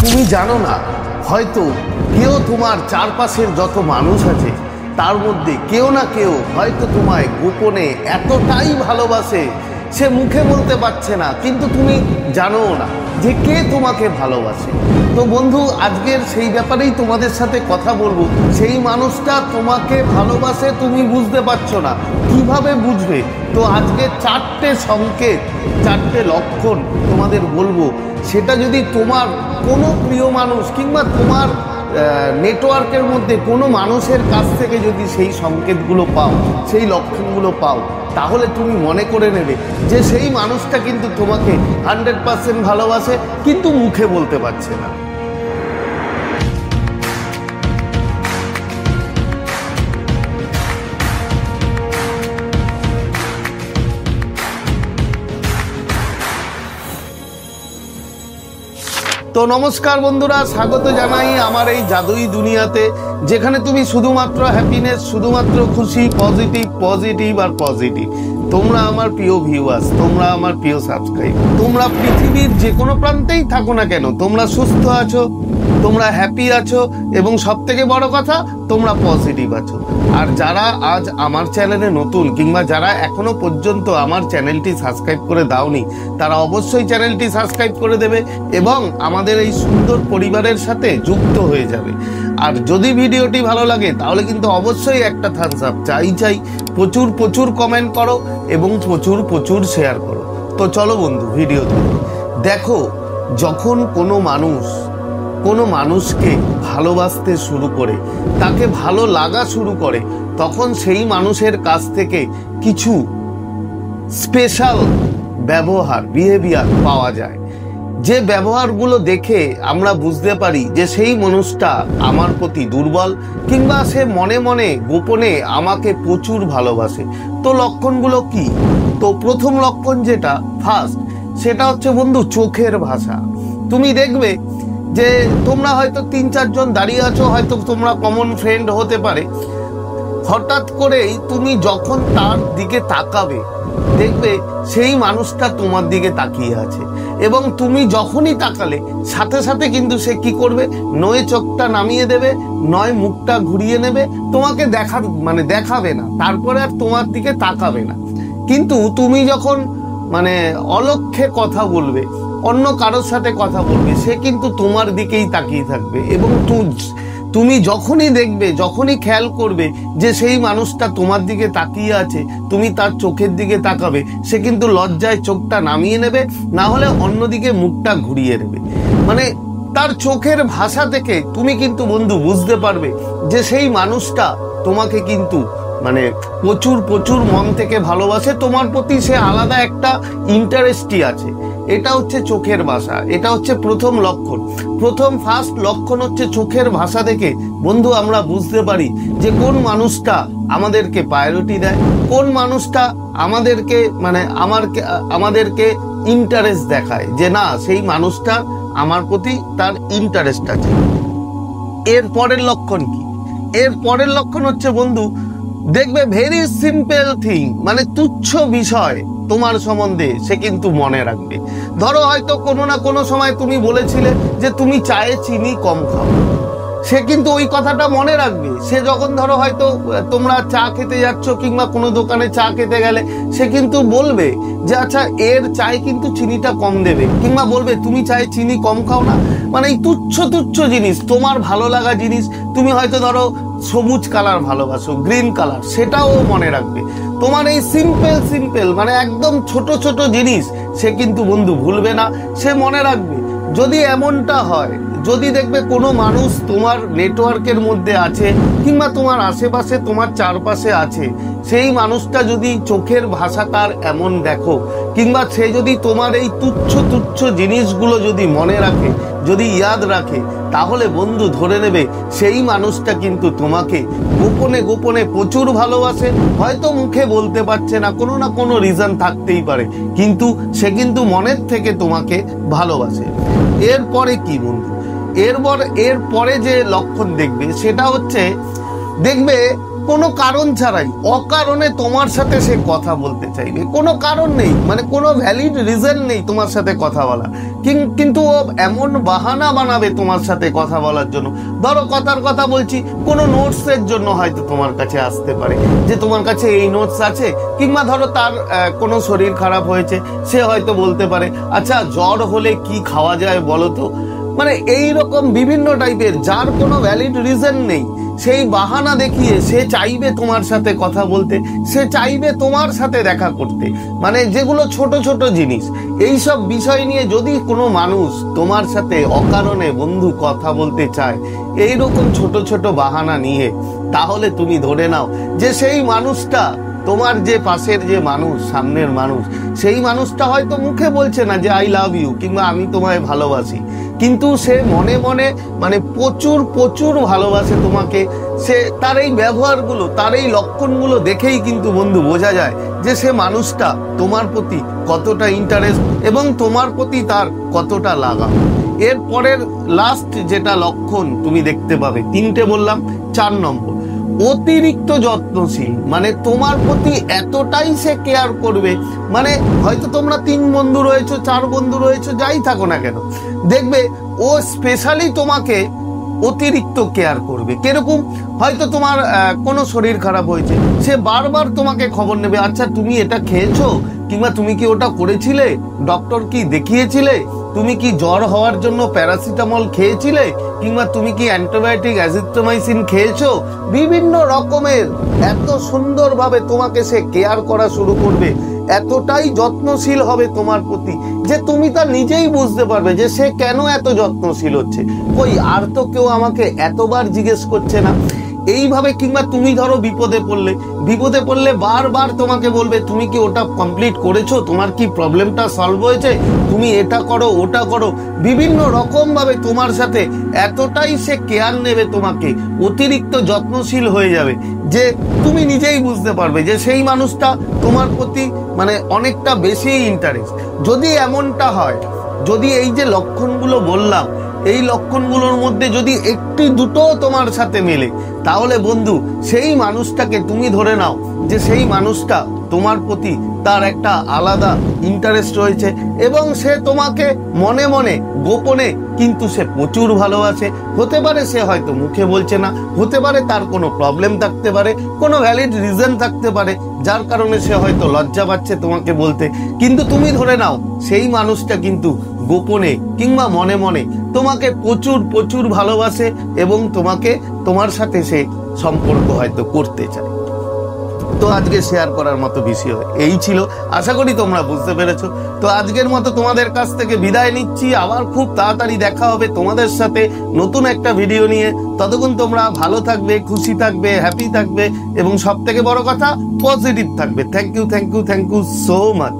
তুমি জানো না, হয়তো কেউ তোমার চারপাশের যত মানুষ আছে তার মধ্যে কেউ না কেউ হয়তো তোমায় গোপনে এতটাই ভালোবাসে, সে মুখে বলতে পারছে না, কিন্তু তুমি জানো না যে কে তোমাকে ভালোবাসে। তো বন্ধু, আজকের সেই ব্যাপারেই তোমাদের সাথে কথা বলবো। সেই মানুষটা তোমাকে ভালোবাসে, তুমি বুঝতে পারছো না, কিভাবে বুঝবে? তো আজকে 4টে সংকেত, 4টে লক্ষণ তোমাদের বলবো। সেটা যদি তোমার কোনো প্রিয় মানুষ কিংবা তোমার নেটওয়ার্কের মধ্যে কোনো মানুষের কাছ থেকে যদি সেই সংকেতগুলো পাও, সেই লক্ষণগুলো পাও, তাহলে তুমি মনে করে নেবে যে সেই মানুষটা কিন্তু তোমাকে 100% ভালোবাসে, কিন্তু মুখে বলতে পারছে না। তো নমস্কার বন্ধুরা, স্বাগত জানাই আমার এই জাদুই দুনিয়াতে, যেখানে তুমি শুধুমাত্র হ্যাপিনেস, শুধুমাত্র খুশি, পজিটিভ পজিটিভ আর পজিটিভ। তোমরা আমার প্রিয় ভিউয়ার্স, তোমরা আমার প্রিয় সাবস্ক্রাইব, তোমরা পৃথিবীর যে কোনো প্রান্তেই থাকো না কেন, তোমরা সুস্থ আছো, তোমরা হ্যাপি আছো, এবং সব থেকে বড় কথা তোমরা পজিটিভ আছো। আর যারা আজ আমার চ্যানেলে নতুন কিংবা যারা এখনো পর্যন্ত আমার চ্যানেলটি সাবস্ক্রাইব করে দাওনি, তারা অবশ্যই চ্যানেলটি সাবস্ক্রাইব করে দেবে এবং আমাদের এই সুন্দর পরিবারের সাথে যুক্ত হয়ে যাবে। আর যদি ভিডিওটি ভালো লাগে তাহলে কিন্তু অবশ্যই একটা থামস আপ চাই। প্রচুর প্রচুর কমেন্ট করো এবং প্রচুর প্রচুর শেয়ার করো। তো চলো বন্ধু, ভিডিও দেখো। যখন কোনো মানুষ কোনো মানুষকে ভালোবাসতে শুরু করে, তাকে ভালো লাগা শুরু করে, তখন সেই মানুষের কাছ থেকে কিছু স্পেশাল ব্যবহার, বিহেভিয়ার পাওয়া যায়। যে ব্যবহারগুলো দেখে আমরা বুঝতে পারি যে সেই মানুষটা আমার প্রতি দুর্বল, কিংবা সে মনে মনে গোপনে আমাকে প্রচুর ভালোবাসে। তো লক্ষণগুলো কি? তো প্রথম লক্ষণ যেটা ফার্স্ট, সেটা হচ্ছে বন্ধু চোখের ভাষা। তুমি দেখবে যে তোমরা হয়তো 3-4 জন দাঁড়িয়ে আছো, হয়তো তোমরা কমন ফ্রেন্ড হতে পারে। হঠাৎ করেই তুমি যখন তার দিকে তাকাবে, দেখবে সেই মানুষটা তোমার দিকে তাকিয়ে আছে, এবং তুমি যখনই তাকালে সাথে সাথে কিন্তু সে কি করবে, নয় চোখটা নামিয়ে দেবে, নয় মুখটা ঘুরিয়ে নেবে, তোমাকে দেখাবে না, তারপরে আর তোমার দিকে তাকাবে না। কিন্তু তুমি যখন অলক্ষ্যে কথা বলবে, অন্য কারোর সাথে কথা বলবে, সে কিন্তু তোমার দিকেই তাকিয়ে থাকবে। এবং তুমি যখনই দেখবে, যখনই খেয়াল করবে যে সেই মানুষটা তোমার দিকে তাকিয়ে আছে, তুমি তার চোখের দিকে তাকাবে, সে কিন্তু লজ্জায় চোখটা নামিয়ে নেবে, না হলে অন্যদিকে মুখটা ঘুরিয়ে নেবে। তার চোখের ভাষা থেকে তুমি কিন্তু বন্ধু বুঝতে পারবে যে সেই মানুষটা তোমাকে কিন্তু প্রচুর প্রচুর মন থেকে ভালোবাসে, তোমার প্রতি সে আলাদা একটা ইন্টারেস্টই আছে। এটা হচ্ছে চোখের ভাষা, এটা হচ্ছে প্রথম লক্ষণ। প্রথম ফার্স্ট লক্ষণ হচ্ছে চোখের ভাষা থেকে বন্ধু আমরা বুঝতে পারি যে কোন মানুষটা আমাদেরকে প্রায়োরিটি দেয়, কোন মানুষটা আমাদেরকে ইন্টারেস্ট দেখায়, যে না, সেই মানুষটা আমার প্রতি তার ইন্টারেস্ট আছে। এর পরের লক্ষণ কি? এর পরের লক্ষণ হচ্ছে বন্ধু, দেখবে ভেরি সিম্পল থিং, তুচ্ছ বিষয় তোমার সম্বন্ধে সে কিন্তু মনে রাখবে। ধরো হয়তো কোনো না কোনো সময় তুমি বলেছিলে যে তুমি চায়ে চিনি কম খাও, সে কিন্তু ওই কথাটা মনে রাখবে। সে যখন ধরো হয়তো তোমরা চা খেতে যাচ্ছ কিংবা কোনো দোকানে চা খেতে গেলে, সে কিন্তু বলবে যে আচ্ছা, এর চায়ে কিন্তু চিনিটা কম দেবে, কিংবা বলবে তুমি চায়ে চিনি কম খাও না। এই তুচ্ছ তুচ্ছ জিনিস, তোমার ভালো লাগা জিনিস, তুমি হয়তো ধরো সবুজ কালার ভালোবাসো, গ্রিন কালার, সেটাও মনে রাখবে। তোমার এই সিম্পল একদম ছোট ছোট জিনিস সে কিন্তু বন্ধু ভুলবে না, সে মনে রাখবে। যদি এমনটা হয়, যদি দেখবে কোনো মানুষ তোমার নেটওয়ার্কের মধ্যে আছে কিংবা তোমার আশেপাশে, তোমার চারপাশে আছে, সেই মানুষটা যদি চোখের ভাষা তার এমন দেখো, কিংবা সে যদি তোমার এই তুচ্ছ তুচ্ছ জিনিসগুলো যদি মনে রাখে, যদি ইয়াদ রাখে, তাহলে বন্ধু ধরে নেবে সেই মানুষটা কিন্তু তোমাকে গোপনে গোপনে প্রচুর ভালোবাসে। হয়তো মুখে বলতে পারছে না, কোনো না কোনো রিজন থাকতেই পারে, কিন্তু সে কিন্তু মনের থেকে তোমাকে ভালোবাসে। এরপরে কি বন্ধু? এরপরে যে লক্ষণ দেখবে সেটা হচ্ছে, দেখবে কোনো কারণ ছাড়াই অকারণে তোমার সাথে সে কথা বলতে চাইবে, কোনো কারণ নেই, মানে কোনো ভ্যালিড রিজন নেই তোমার সাথে কথা বলা, কিন্তু ও এমন বাহানা বানাবে তোমার সাথে কথা বলার জন্য। ধরো কথার কথা বলছি, কোনো নোটসের জন্য হয়তো তোমার কাছে আসতে পারে যে তোমার কাছে এই নোটস আছে, কিংবা ধরো তার কোনো শরীর খারাপ হয়েছে, সে হয়তো বলতে পারে আচ্ছা জ্বর হলে কি খাওয়া যায় বলো তো। মানে এই রকম বিভিন্ন টাইপের, যার কোনো ভ্যালিড রিজন নেই, সেই বাহানা দেখিয়ে সে চাইবে তোমার সাথে কথা বলতে, সে চাইবে তোমার সাথে দেখা করতে। মানে যেগুলো ছোট ছোট জিনিস, এই সব বিষয় নিয়ে যদি কোনো মানুষ তোমার সাথে অকারণে বন্ধু কথা বলতে চায়, এইরকম ছোট ছোট বাহানা নিয়ে, তাহলে তুমি ধরে নাও যে সেই মানুষটা, তোমার যে পাশের যে মানুষ, সামনের মানুষ, সেই মানুষটা হয়তো মুখে বলছে না যে আই লাভ ইউ কিংবা আমি তোমায় ভালোবাসি, কিন্তু সে মনে মনে মানে প্রচুর প্রচুর ভালোবাসে তোমাকে। সে তার এই ব্যবহারগুলো, তার এই লক্ষণগুলো দেখেই কিন্তু বন্ধু বোঝা যায় যে সে মানুষটা তোমার প্রতি কতটা ইন্টারেস্ট এবং তোমার প্রতি তার কতটা লাগাম। এর পরের লাস্ট যেটা লক্ষণ তুমি দেখতে পাবে, 3টে বললাম, 4 নম্বর অতিরিক্ত যত্নশীল। মানে তোমার প্রতি এতটাই সে কেয়ার করবে, মানে হয়তো তোমরা 3 বন্ধু রয়েছো, 4 বন্ধু রয়েছো, যাই থাকো না কেন, দেখবে ও স্পেশালি তোমাকে অতিরিক্ত কেয়ার করবে। কিরকম, হয়তো তোমার কোনো শরীর খারাপ হয়েছে, সে বারবার তোমাকে খবর নেবে, আচ্ছা তুমি এটা খেয়েছো, কিংবা তুমি কি ওটা করেছিলে, ডক্টর কি দেখিয়েছিলে, তুমি কি জ্বর হওয়ার জন্য প্যারাসিটামল খেয়েছিলে, কিংবা তুমি কি অ্যান্টিবায়োটিক অ্যাজিথ্রোমাইসিন খেয়েছো। বিভিন্ন রকমের এত সুন্দরভাবে তোমাকে সে কেয়ার করা শুরু করবে, এতটাই যত্নশীল হবে তোমার প্রতি যে তুমি তা নিজেই বুঝতে পারবে যে সে কেন এত যত্নশীল হচ্ছে। কই আর তো কেউ আমাকে এতবার জিজ্ঞেস করছে না। এইভাবে, কিংবা তুমি ধরো বিপদে পড়লে বারবার তোমাকে বলবে তুমি কি ওটা কমপ্লিট করেছো, তোমার কি প্রবলেমটা সলভ হয়েছে, তুমি এটা করো ওটা করো। বিভিন্ন রকম ভাবে তোমার সাথে এতটাই সে কেয়ার নেবে, তোমাকে অতিরিক্ত যত্নশীল হয়ে যাবে যে তুমি নিজেই বুঝতে পারবে যে সেই মানুষটা তোমার প্রতি মানে অনেকটা বেশি ইন্টারেস্ট। যদি এমনটা হয়, যদি এই যে লক্ষণগুলো বললাম, এই লক্ষণগুলোর মধ্যে যদি একটি দুটো তোমার সাথে মেলে, তাহলে বন্ধু সেই মানুষটাকে তুমি ধরে নাও যে সেই মানুষটা তোমার প্রতি তার একটা আলাদা ইন্টারেস্ট রয়েছে এবং সে তোমাকে মনে মনে গোপনে কিন্তু সে প্রচুর ভালোবাসে। হতে পারে সে হয়তো মুখে বলছে না, হতে পারে তার কোনো প্রবলেম থাকতে পারে, কোনো ভ্যালিড রিজন থাকতে পারে যার কারণে সে হয়তো লজ্জা পাচ্ছে তোমাকে বলতে, কিন্তু তুমি ধরে নাও সেই মানুষটা কিন্তু গোপনে কিংবা মনে মনে তোমাকে প্রচুর প্রচুর ভালোবাসে এবং তোমাকে তোমার সাথে সে সম্পর্ক হয়তো করতে চায়। তো আজকে শেয়ার করার মতো বিষয় এই ছিল, আশা করি তোমরা বুঝতে পেরেছো। তো আজকের মতো তোমাদের কাছ থেকে বিদায় নিচ্ছি, আবার খুব তাড়াতাড়ি দেখা হবে তোমাদের সাথে নতুন একটা ভিডিও নিয়ে। ততক্ষণ তোমরা ভালো থাকবে, খুশি থাকবে, হ্যাপি থাকবে এবং সব থেকে বড় কথা পজিটিভ থাকবে। Thank you so much.